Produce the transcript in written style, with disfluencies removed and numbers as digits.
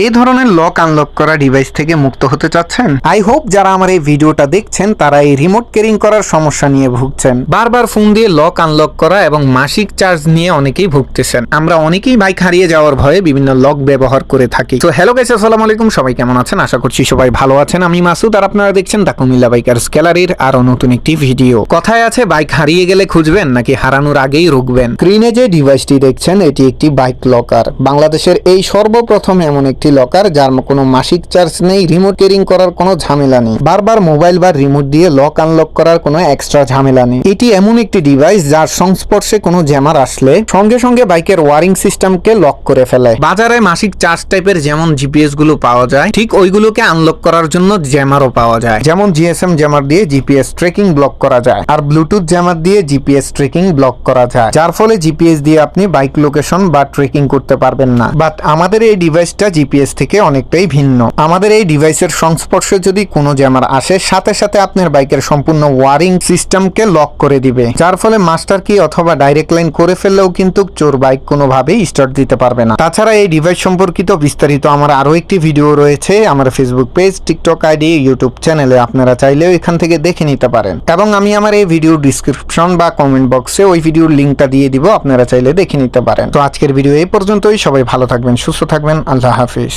এই ধরনের lock unlock করা ডিভাইস থেকে মুক্ত হতে চাচ্ছেন? আই হোপ যারা আমার এই ভিডিওটা দেখছেন তারা এই রিমোট ক্যারিং করার সমস্যা নিয়ে ভুগছেন। বারবার ফোন দিয়ে লক আনলক করা এবং মাসিক চার্জ নিয়ে অনেকেই ভুগতেছেন। আমরা অনেকেই বাইক হারিয়ে যাওয়ার ভয়ে বিভিন্ন লক ব্যবহার করে থাকি। তো হ্যালো গাইস, আসসালামু আলাইকুম। সবাই কেমন আছেন? আশা করছি সবাই ভালো আছেন। আমি মাসুদ আর আপনারা দেখছেন দা কুমিল্লা বাইকার্স গ্যালারির আরো নতুন একটি ভিডিও। কথায় আছে বাইক হারিয়ে গেলে খুঁজবেন নাকি হারানোর আগেই রুখবেন। স্ক্রিনে যে ডিভাইসটি দেখছেন এটি একটি বাইক লকার। বাংলাদেশের এই সর্বপ্রথম এমন একটি লকার যার কোনো মাসিক চার্জ নেই, রিমোট ক্যারিং করার কোনো ঝামেলা নেই, বারবার মোবাইল বা রিমোট দিয়ে লক আনলক করার কোনো এক্সট্রা ঝামেলা নেই। এটি এমন একটি ডিভাইস যার সংস্পর্শে কোনো জ্যামার আসলে সঙ্গে সঙ্গে বাইকের ওয়ারিং সিস্টেমকে লক করে ফেলে। বাজারে মাসিক চার্জ টাইপের যেমন জিপিএস গুলো পাওয়া যায়, ঠিক ওইগুলোকে আনলক করার জন্য জ্যামারও পাওয়া যায়। যেমন জিএসএম জ্যামার দিয়ে জিপিএস ট্রেকিং ব্লক করা যায়, আর ব্লুটুথ জ্যামার দিয়ে জিপিএস ট্রেকিং ব্লক করা যায়, যার ফলে জিপিএস দিয়ে আপনি বাইক লোকেশন বা ট্রেকিং করতে পারবেন না। বাট আমাদের এই ডিভাইসটা জিপিএস থেকে অনেকটাই ভিন্ন। আমাদের এই ডিভাইসের সংস্পর্শে যদি কোনো জ্যামার আসে, সাথে সাথে আপনার বাইকের সম্পূর্ণ ওয়ারিং সিস্টেমকে লক করে দিবে, যার ফলে মাস্টার কি অথবা ডাইরেক্ট লাইন করে ফেললেও কিন্তু চোর বাইক কোনোভাবেই স্টার্ট দিতে পারবে না। তাছাড়া এই ডিভাইস সম্পর্কিত বিস্তারিত আমার আরো একটি ভিডিও রয়েছে আমার Facebook page, TikTok ID, YouTube চ্যানেলে। আপনারা চাইলেও এখান থেকে দেখে নিতে পারেন, এবং আমি আমার এই ভিডিও ডিসক্রিপশন বা কমেন্ট বক্সে ওই ভিডিওর লিঙ্কটা দিয়ে দিব, আপনারা চাইলে দেখে নিতে পারেন। তো আজকের ভিডিও এই পর্যন্তই। সবাই ভালো থাকবেন, সুস্থ থাকবেন। আল্লাহ হাফিজ।